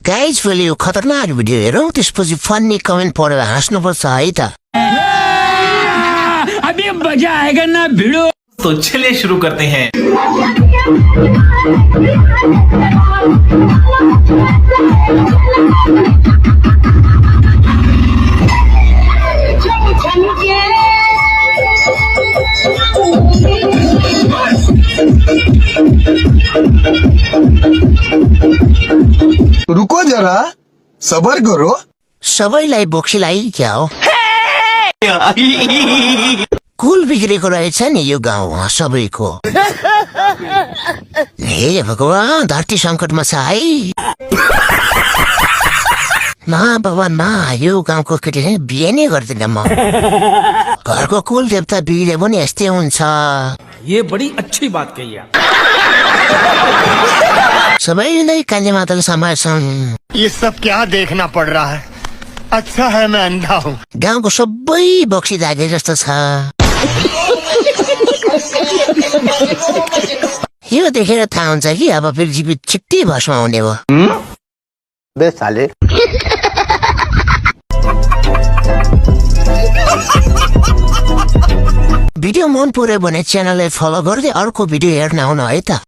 Guys पहिले यो खतरनाक भिडियो हेरौँ त्यसपछि फन्नी कमेन्ट पढेर हाँस्नुपर्छ है त। अभी मजा आएगा ना भिड़ो। तो चलिए शुरू करते हैं। रुको जरा सबर करो। सबैलाई बोक्सीलाई क्या हो कुल बिग्रेको रहेछ नि यो गाउँ सबैको। हे भगवान धरती सङ्कटमा छ है। न बाबा न यो गाउँको केटीले बिहे नै गर्दैन म। घरको कुल देवता बिग्रे पनि यस्तै हुन्छ। ये बड़ी अच्छी बात कही आप। सबैलाई काली माताले समार्छन्। ये सब क्या देखना पड़ रहा है? अच्छा है मैं अंधा हूँ। गाउँको सबै बक्सी धागे जस्तो छ। यो देखेर थाहा हुन्छ कि अब पृथ्वी छिट्टै भस्म हुने हो। बे साले। भिडियो मन पर्यो भने च्यानललाई फलो गर्दै अर्को भिडियो हेर्न आउनु है त।